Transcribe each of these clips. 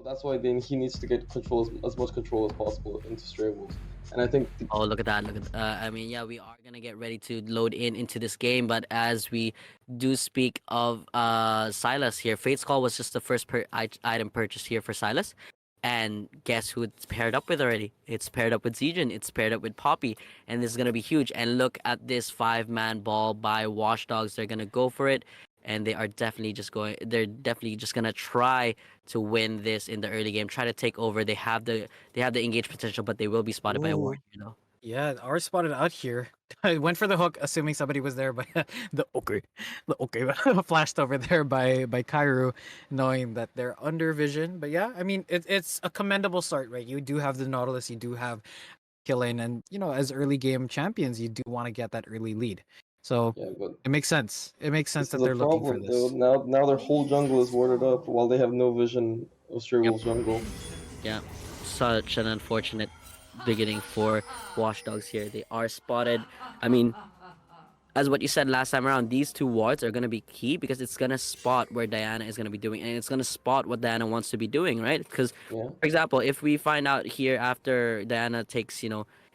That's why then he needs to get control as much control as possible into Stray Wolves. And I think Oh, look at that! Look at. I mean, yeah, we are gonna get ready to load into this game, but as we do speak of Sylas here, Fate's Call was just the first item purchased here for Sylas, and guess who it's paired up with already? It's paired up with Zegion. It's paired up with Poppy, and this is gonna be huge. And look at this 5-man ball by Watchdogs. They're gonna go for it, and they are definitely just going. They're definitely just gonna try to win this in the early game. Try to take over. They have the engage potential, but they will be spotted by a Ooh. ward. Yeah, R spotted out here. I went for the hook, assuming somebody was there, but the okay flashed over there by KAIRU, knowing that they're under vision. But yeah, I mean it's a commendable start, right? You do have the Nautilus, you do have killing, and as early game champions, you do want to get that early lead. So yeah, but it makes sense. It makes sense this that is a they're looking for problem though. this. Now their whole jungle is warded up while they have no vision of Stray Yep. Wolves jungle. Yeah, such an unfortunate beginning for Watchdogs here. They are spotted. I mean, as what you said last time around, these two wards are going to be key because it's going to spot where Diana is going to be doing, and it's going to spot what Diana wants to be doing, right? Because, Yeah. for example, if we find out here after Diana takes,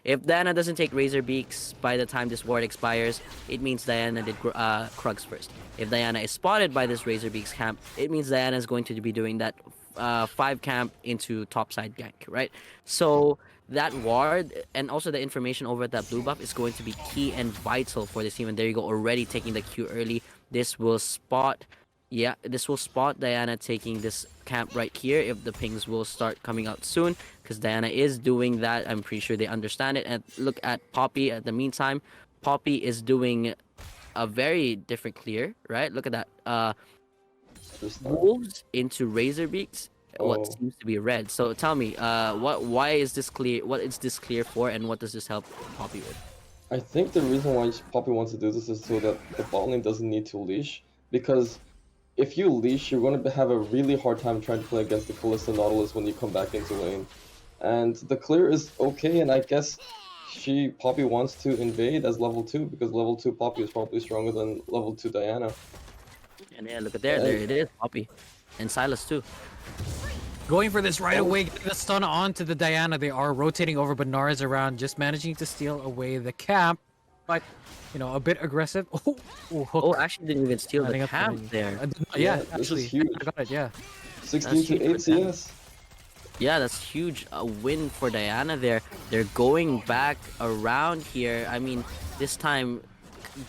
if Diana doesn't take Razor Beaks by the time this ward expires, it means Diana did Krugs first. If Diana is spotted by this Razor Beaks camp, it means Diana is going to be doing that 5 camp into topside gank, right? So that ward and also the information over at that blue buff is going to be key and vital for this team. And there you go, already taking the Q early. This will spot Diana taking this camp right here if the pings will start coming out soon, because Diana is doing that. I'm pretty sure they understand it. And look at Poppy at the meantime. Poppy is doing a very different clear, right? Look at that. Wolves into Razor Beaks. What Oh. seems to be red. So tell me, why is this clear? What is this clear for, and what does this help Poppy with? I think the reason why Poppy wants to do this is so that the bot lane doesn't need to leash, because if you leash, you're going to have a really hard time trying to play against the Kalista Nautilus when you come back into lane. And the clear is okay, and I guess Poppy wants to invade as level 2, because level 2 Poppy is probably stronger than level 2 Diana. And yeah, look at there it is, Poppy, and Sylas too. Going for this right away, getting the stun onto the Diana. They are rotating over, but Gnar is around, just managing to steal away the camp. But, a bit aggressive. Oh, hook. Oh, actually didn't even steal Lining the up camp already. there. Yeah, Yeah, this is actually, huge. I got it, yeah. 16 to 8 huge for Diana. CS. Yeah, that's huge. A win for Diana there. They're going back around here. I mean, this time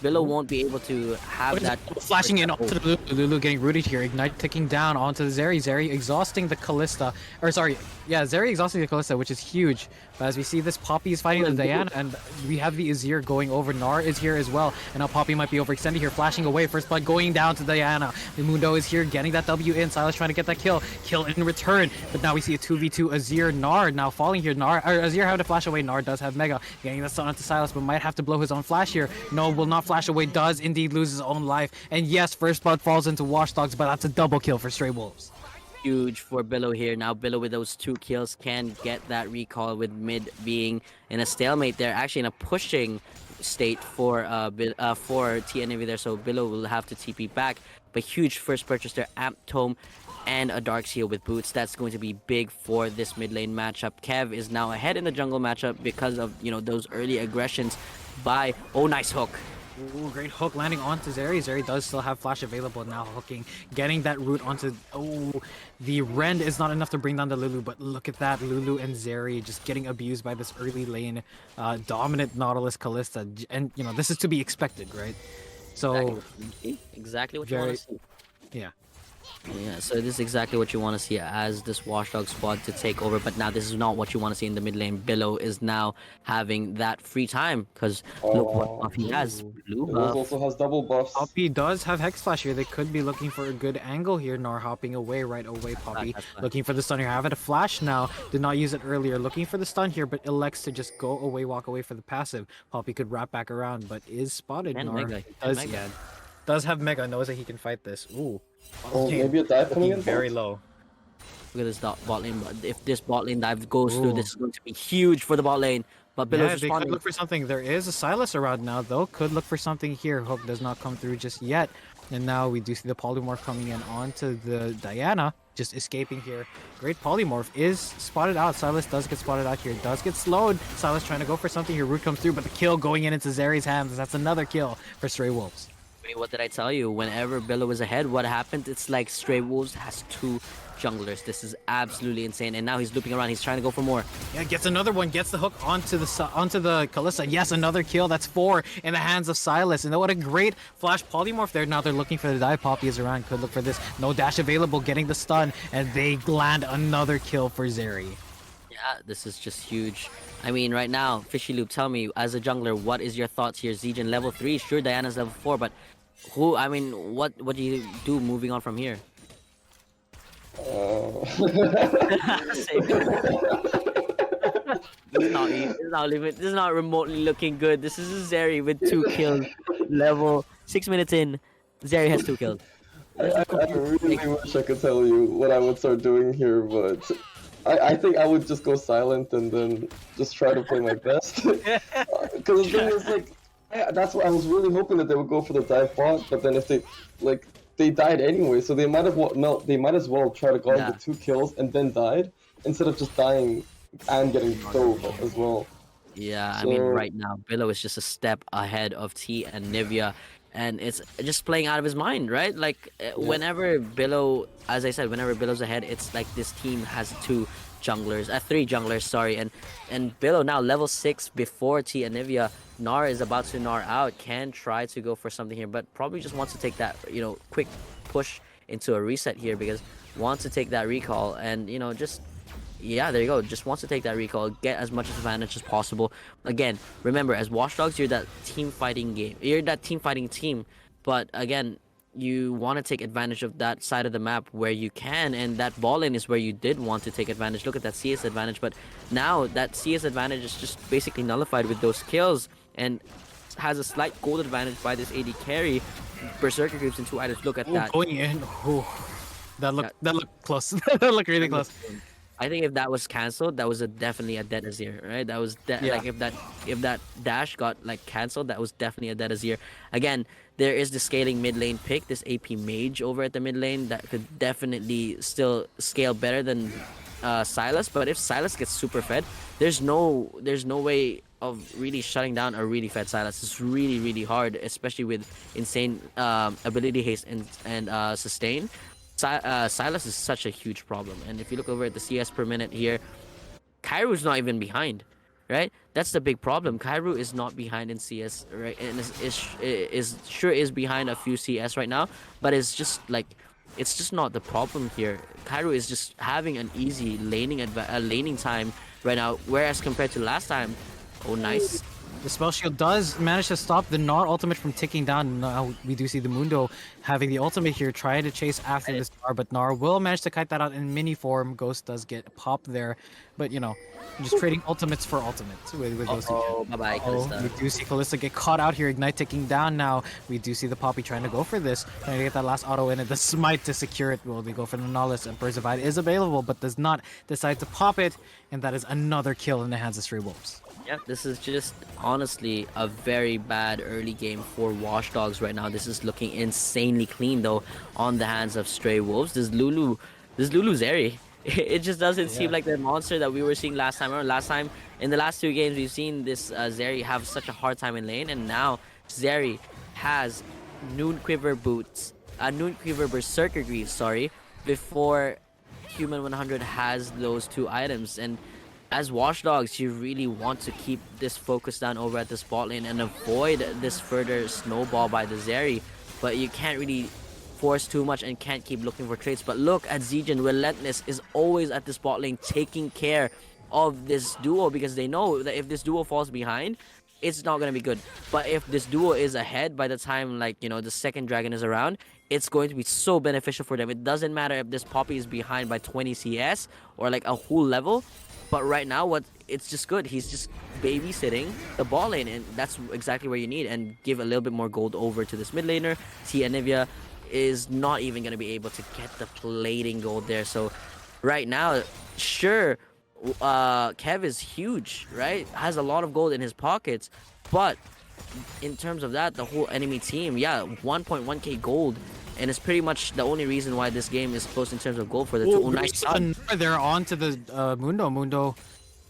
Billow won't be able to have that. Flashing in onto the Lulu getting rooted here. Ignite ticking down onto the Zeri. Zeri exhausting the Kalista. Or sorry, yeah, Zeri exhausting the Kalista, which is huge. But as we see this, Poppy is fighting the Diana, and we have the Azir going over. Gnar is here as well. And now Poppy might be overextended here, flashing away. First blood going down to Diana. The Mundo is here, getting that W in. Sylas trying to get that kill. Kill in return. But now we see a 2v2 Azir. Gnar now falling here. Azir having to flash away. Gnar does have Mega. Getting the stun onto Sylas, but might have to blow his own flash here. No, will not flash away. Does indeed lose his own life. And yes, first blood falls into Watchdogs, but that's a double kill for Stray Wolves. Huge for Billow here. Now Billow with those 2 kills can get that recall, with mid being in a stalemate there, actually in a pushing state for teanivia there, so Billow will have to TP back. But huge first purchase there, Amp Tome and a Dark Seal with boots. That's going to be big for this mid lane matchup. Kev is now ahead in the jungle matchup because of those early aggressions by nice hook. Ooh, great hook landing onto Zeri. Zeri does still have flash available now, hooking, getting that root onto. Oh, the Rend is not enough to bring down the Lulu, but look at that, Lulu and Zeri just getting abused by this early lane dominant Nautilus Kalista, and this is to be expected, right? So exactly what you want to see. Yeah. Yeah, so this is exactly what you want to see as this Watchdog squad to take over. But now this is not what you want to see in the mid lane. Billow is now having that free time because look what buff he has. Blue buff. also has double buffs. Poppy does have Hex Flash here. They could be looking for a good angle here. Gnar hopping away right away. Poppy looking for the stun here. Having a flash now. Did not use it earlier. Looking for the stun here, but elects to just go away, walk away for the passive. Poppy could wrap back around, but is spotted. And Gnar Mega. does have Mega. Knows that he can fight this. Ooh. Oh, maybe a dive coming in. Very low. Look at this bot lane. If this bot lane dive goes through, this is going to be huge for the bot lane. But Billow's Yeah, they could responding. look for something. There is a Sylas around now, though. Could look for something here. Hook does not come through just yet. And now we do see the polymorph coming in onto the Diana, just escaping here. Great polymorph is spotted out. Sylas does get spotted out here. Does get slowed. Sylas trying to go for something here. Root comes through, but the kill going into Zeri's hands. That's another kill for Stray Wolves. I mean, what did I tell you? Whenever Billow is ahead, what happened? It's like Stray Wolves has two junglers. This is absolutely insane. And now he's looping around. He's trying to go for more. Yeah, gets another one. Gets the hook onto the Kalista. Yes, another kill. That's 4 in the hands of Sylas. And what a great flash polymorph there. Now they're looking for the dive. Poppy is around. Could look for this. No dash available. Getting the stun. And they land another kill for Zeri. Yeah, this is just huge. I mean, right now, Fishy Loop, tell me, as a jungler, what is your thoughts here? Zegion level 3, sure, Diana's level 4, but what do you do moving on from here? This is not remotely looking good. This is Zeri with 2 kills. Level 6 minutes in, Zeri has 2 kills. I really wish I could tell you what I would start doing here, but I think I would just go silent and then just try to play my best. Because the thing is, like, that's what I was really hoping that they would go for the dive bot, but then if they died anyway, so they might as well try to guard the 2 kills and then died instead of just dying and getting dove as well. Yeah, I mean, right now, Billow is just a step ahead of T and Nivea, and it's just playing out of his mind, right? Like, whenever Billow, as I said, whenever Billow's ahead, it's like this team has 3 junglers, sorry, and Billow now level 6 before T and Nivea. Gnar is about to Gnar out, can try to go for something here, but probably just wants to take that, quick push into a reset here because wants to take that recall and, just... Yeah, there you go. Just wants to take that recall, get as much advantage as possible. Again, remember, as Watchdogs, you're that team fighting game. You're that team fighting team. But again, you want to take advantage of that side of the map where you can, and that ball lane is where you did want to take advantage. Look at that CS advantage, but now that CS advantage is just basically nullified with those kills, and has a slight gold advantage by this AD carry. Berserker creeps in 2 items. Look at that. Going in. That looked close. That looked really close. I think if that was cancelled, that was definitely a dead Azir, right? That was like if that dash got like cancelled, that was definitely a dead Azir. Again, there is the scaling mid lane pick, this AP mage over at the mid lane that could definitely still scale better than Sylas. But if Sylas gets super fed, there's no way of really shutting down a really fed Sylas. It's really hard, especially with insane ability haste and sustain. Sylas is such a huge problem, and if you look over at the CS per minute here, KAIRU's not even behind, right? That's the big problem. KAIRU is not behind in CS, right? And is behind a few CS right now, but it's just not the problem here. KAIRU is just having an easy laning time right now, whereas compared to last time, oh nice. The spell shield does manage to stop the Gnar ultimate from ticking down. Now we do see the Mundo having the ultimate here, trying to chase after this Gnar, but Gnar will manage to kite that out in mini form. Ghost does get popped there, but just trading ultimates for ultimates with Ghost. Oh, bye-bye, Kalista. We do see Kalista get caught out here, Ignite ticking down now. We do see the Poppy trying to go for this, trying to get that last auto in, and the Smite to secure it. Will they go for the Nautilus? Emperor's Divide is available, but does not decide to pop it, and that is another kill in the hands of Stray Wolves. Yeah, this is just honestly a very bad early game for Watchdogs right now. This is looking insanely clean though on the hands of Stray Wolves. This Lulu Zeri, it just doesn't seem like the monster that we were seeing last time. Last time in the last 2 games we've seen this Zeri have such a hard time in lane, and now Zeri has Noon Quiver Berserker Greaves, before Human 100 has those 2 items. And as Watchdogs, you really want to keep this focus down over at this bot lane and avoid this further snowball by the Zeri. But you can't really force too much and can't keep looking for trades. But look at Zegion. Relentless is always at this bot lane taking care of this duo, because they know that if this duo falls behind, it's not going to be good. But if this duo is ahead by the time the second dragon is around, it's going to be so beneficial for them. It doesn't matter if this Poppy is behind by 20 CS or like a whole level. But right now, it's just good. He's just babysitting the ball lane, and that's exactly where you need. And give a little bit more gold over to this mid laner. Teanivia is not even going to be able to get the plating gold there. So right now, sure, Kev is huge, right? Has a lot of gold in his pockets, but in terms of that, the whole enemy team, yeah, 1.1k gold, and it's pretty much the only reason why this game is close in terms of gold for the two. Oh, nice stun. They're on to the Mundo,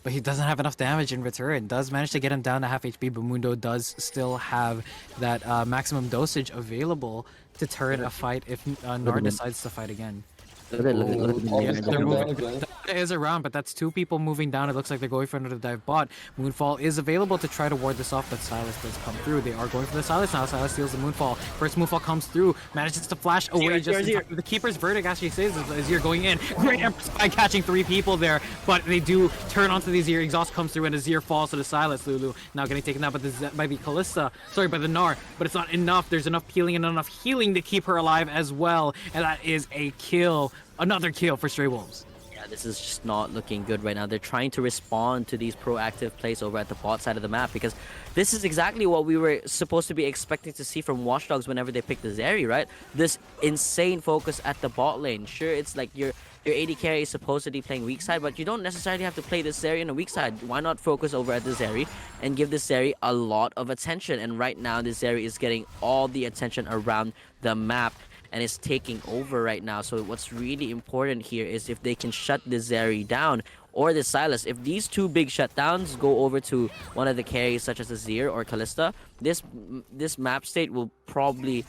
but he doesn't have enough damage in return. Does manage to get him down to half HP, but Mundo does still have that maximum dosage available to turn a fight if Gnar decides to fight again. Look at Almost They're coming down moving. again. Is around, but that's two people moving down. It looks like they're going for another dive bot. Moonfall is available to try to ward this off, but Sylas does come through. They are going for the Sylas now. Sylas steals the Moonfall. First Moonfall comes through, manages to flash away just in time. The Keeper's Verdict actually saves Azir going in. Great Empress by catching 3 people there, but they do turn onto the Azir. Exhaust comes through and Azir falls to the Sylas. Lulu now getting taken out by the Kalista. Sorry, by the Gnar, but it's not enough. There's enough peeling and enough healing to keep her alive as well, and that is a kill. Another kill for Stray Wolves. Yeah, this is just not looking good right now. They're trying to respond to these proactive plays over at the bot side of the map, because this is exactly what we were supposed to be expecting to see from Watch Dogs whenever they pick the Zeri, right? This insane focus at the bot lane. Sure, it's like your AD carry is supposedly playing weak side, but you don't necessarily have to play this Zeri on a weak side. Why not focus over at the Zeri and give this Zeri a lot of attention? And right now, this Zeri is getting all the attention around the map and is taking over right now. So what's really important here is if they can shut the Zeri down or the Sylas. If these two big shutdowns go over to one of the carries such as Azir or Kalista, this map state will probably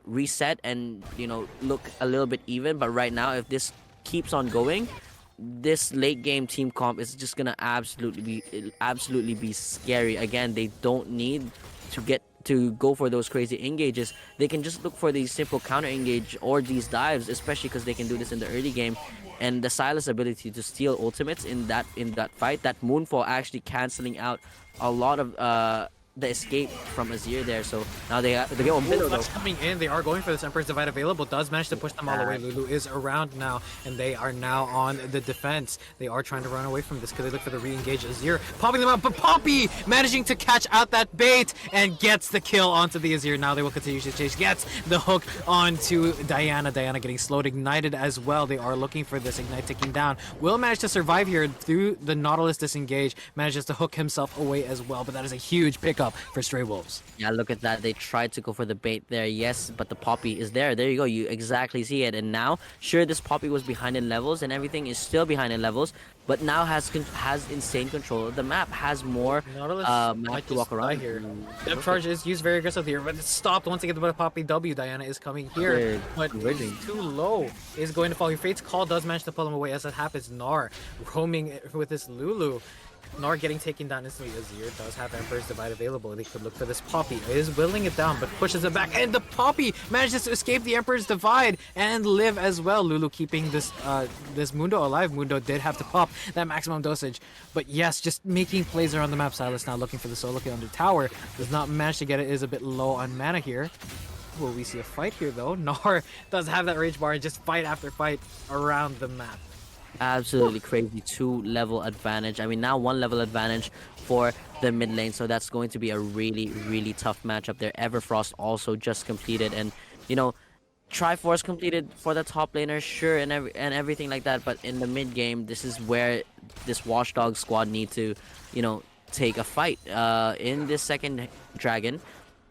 reset and, you know, look a little bit even. But right now, if this keeps on going, this late game team comp is just gonna absolutely be scary. Again, they don't need to go for those crazy engages. They can just look for these simple counter engage or these dives, especially because they can do this in the early game. And the Sylas ability to steal ultimates in that fight, that Moonfall actually canceling out a lot of the escape from Azir there. So now they go on billow though. Coming in, they are going for this Emperor's Divide available. Does manage to push them all away. Lulu is around now, and they are now on the defense. They are trying to run away from this because they look for the re-engage. Azir popping them out, but Poppy managing to catch out that bait and gets the kill onto the Azir. Now they will continue to chase. Gets the hook onto Diana. Diana getting slowed, ignited as well. They are looking for this ignite ticking down. Will manage to survive here through the Nautilus disengage. Manages to hook himself away as well, but that is a huge pickup for Stray Wolves. Yeah, look at that. They tried to go for the bait there, yes, but the Poppy is there. There you go. You exactly see it. And now, sure, this Poppy was behind in levels, and everything is still behind in levels, but now has insane control of the map, has more map to walk around here. Depth charge is used very aggressively here, but it's stopped once again by the Poppy W. Diana is coming here, but too low. Is going to fall. Your Fate's Call does manage to pull him away. As that happens, Gnar roaming with this Lulu. Gnar getting taken down instantly. Azir does have Emperor's Divide available. They could look for this Poppy. It is willing it down, but pushes it back. And the Poppy manages to escape the Emperor's Divide and live as well. Lulu keeping this Mundo alive. Mundo did have to pop that maximum dosage. But yes, just making plays around the map. Sylas now looking for the solo kill under tower. Does not manage to get it. Is a bit low on mana here. Will we see a fight here though? Gnar does have that rage bar and just fight after fight around the map. Absolutely crazy 2-level advantage. I mean, now 1-level advantage for the mid lane, so that's going to be a really tough matchup there. Everfrost also just completed, and you know, Triforce completed for the top laner, sure, and everything like that, but in the mid game, this is where this Watchdog squad need to, you know, take a fight. In this second dragon,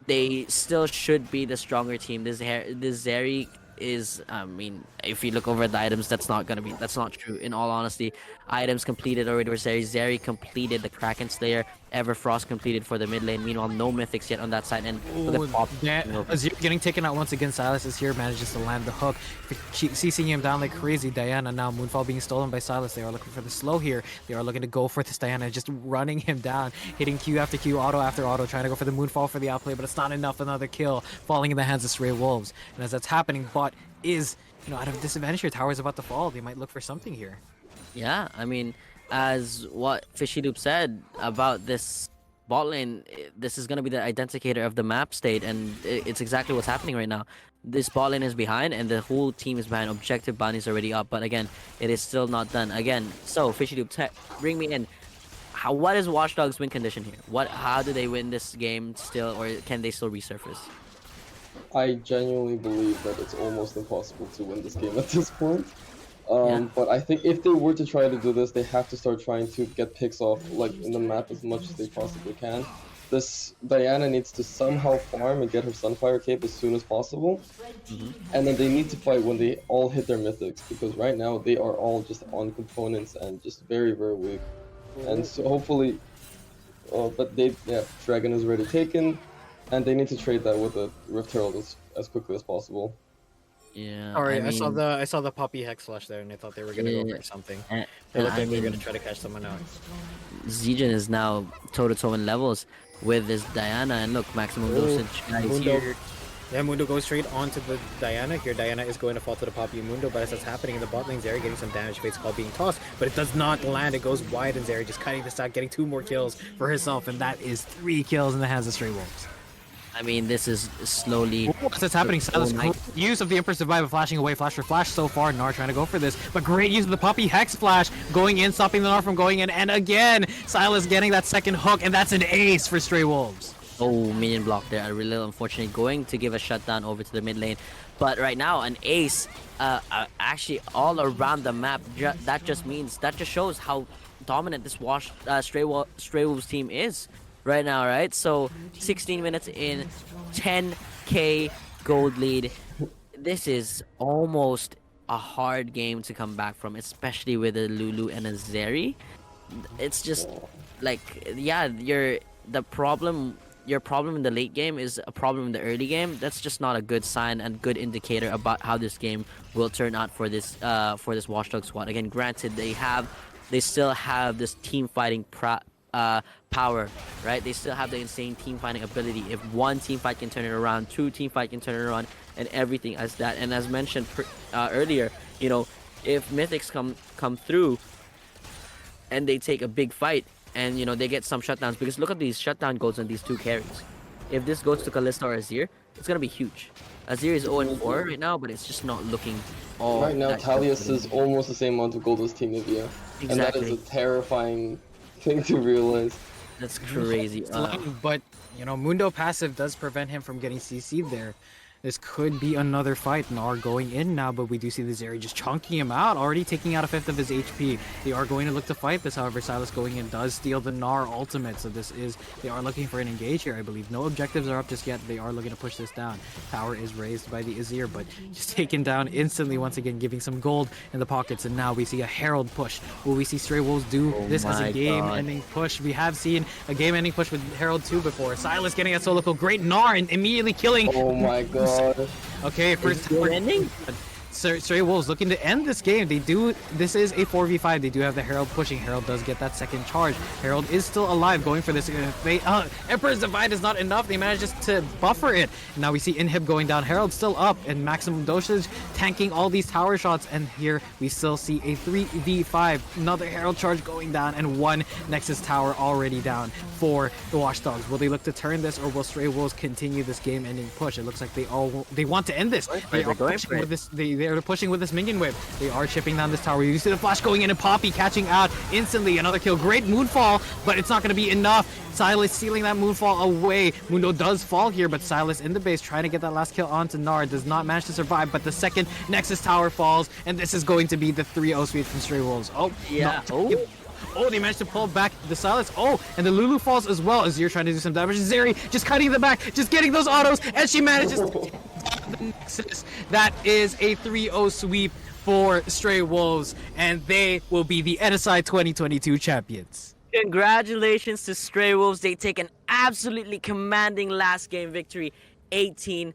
they still should be the stronger team. This Zeri is, I mean, if you look over at the items, that's not true. In all honesty, items completed already for Zeri. Zeri completed the Kraken Slayer. Everfrost completed for the mid lane. Meanwhile, no mythics yet on that side. And look at Pop. Azir getting taken out once again. Sylas is here, manages to land the hook, CCing him down like crazy. Diana now Moonfall being stolen by Sylas. They are looking for the slow here. They are looking to go for this Diana, just running him down, hitting Q after Q, auto after auto, trying to go for the Moonfall for the outplay, but it's not enough. Another kill falling in the hands of Stray Wolves. And as that's happening, bot is, you know, out of disadvantage here. Tower is about to fall. They might look for something here. Yeah, I mean, as what Fishy Loop said about this bot lane, this is going to be the identificator of the map state, and it's exactly what's happening right now. This bot lane is behind, and the whole team is behind. Objective bounty's already up, but again, it is still not done. Again, so Fishy Loop, bring me in. What is Watchdog's win condition here? How do they win this game still, or can they still resurface? I genuinely believe that it's almost impossible to win this game at this point. But I think if they were to try to do this, they have to start trying to get picks off like in the map as much as they possibly can. This Diana needs to somehow farm and get her Sunfire cape as soon as possible, and then they need to fight when they all hit their mythics, because right now they are all just on components and just very weak. And so hopefully, but Dragon is already taken, and they need to trade that with the Rift Herald as quickly as possible. Yeah. Alright, I mean, saw the Poppy Hex flash there, and I thought they were gonna go for something. and- They look I like they're mean, gonna try to catch someone out. Zegion is now toe-to-toe in levels with this Diana, and look, maximum dosage guys Mundo. here. Yeah, Mundo goes straight onto the Diana. Here, Diana is going to fall to the Poppy Mundo, but as that's happening in the bot lane, Zeri getting some damage. Fate's Call being tossed, but it does not land. It goes wide, and Zeri just cutting this out, getting 2 more kills for herself, and that is 3 kills in the hands of Stray Wolves. I mean, this is slowly. What's that's happening? Sylas, my- great use of the Empress Survivor, flashing away, flash for flash so far. Gnar trying to go for this, but great use of the Poppy Hex flash, going in, stopping the Gnar from going in, and again, Sylas getting that second hook, and that's an ace for Stray Wolves. Oh, minion block there. A really unfortunate, going to give a shutdown over to the mid lane. But right now, an ace actually all around the map. That just shows how dominant this Stray Wolves team is right now, right? So 16 minutes in, 10k gold lead. This is almost a hard game to come back from, especially with a Lulu and a Zeri. It's just like, yeah, your problem in the late game is a problem in the early game. That's just not a good sign and good indicator about how this game will turn out for this Watchdog squad. Again, granted, they still have this team fighting power, right? They still have the insane team fighting ability. If one team fight can turn it around, 2 team fight can turn it around, and everything as that. And as mentioned earlier, you know, if mythics come through and they take a big fight, and you know they get some shutdowns, because look at these shutdown goals on these 2 carries. If this goes to Kalista or Azir, it's gonna be huge. Azir is 0-4 right now, but it's just not looking all Right now, that Talius good. is almost the same amount of gold as teanivia, and that is Exactly. a terrifying thing to realize. That's crazy. But you know, Mundo passive does prevent him from getting CC'd there. This could be another fight. Gnar going in now, but we do see the Zeri just chunking him out, already taking out a 5th of his HP. They are going to look to fight this, however, Sylas going in does steal the Gnar ultimate, so they are looking for an engage here, I believe. No objectives are up just yet. They are looking to push this down. Tower is raised by the Azir, but just taken down instantly, once again, giving some gold in the pockets, and now we see a Herald push. Will we see Stray Wolves do this as a my game-ending push? We have seen a game-ending push with Herald 2 before. Sylas getting a solo kill, great Gnar, and immediately killing. Oh my god. Okay, first Is it ending? Stray Wolves looking to end this game. This is a 4v5. They do have the Herald pushing. Herald does get that second charge. Herald is still alive, going for this. Emperor's Divide is not enough. They managed just to buffer it. Now we see Inhib going down. Herald still up, and maximum dosage tanking all these tower shots. And here we still see a 3v5. Another Herald charge going down, and 1 Nexus tower already down for the Watchdogs. Will they look to turn this, or will Stray Wolves continue this game-ending push? It looks like they want to end this. They are pushing with this. They're pushing with this minion whip. They are chipping down this tower. You see the flash going in, and Poppy catching out instantly. Another kill. Great Moonfall, but it's not going to be enough. Sylas stealing that Moonfall away. Mundo does fall here, but Sylas in the base trying to get that last kill onto Gnar. Does not manage to survive, but the second Nexus tower falls, and this is going to be the 3-0 sweep from Stray Wolves. Oh, Yeah. Oh, they managed to pull back the Sylas. Oh, and the Lulu falls as well. Azir trying to do some damage. Zeri just cutting the back, just getting those autos, and she manages to take down the Nexus. That is a 3-0 sweep for Stray Wolves, and they will be the NSI 2022 champions. Congratulations to Stray Wolves. They take an absolutely commanding last game victory, 18-50.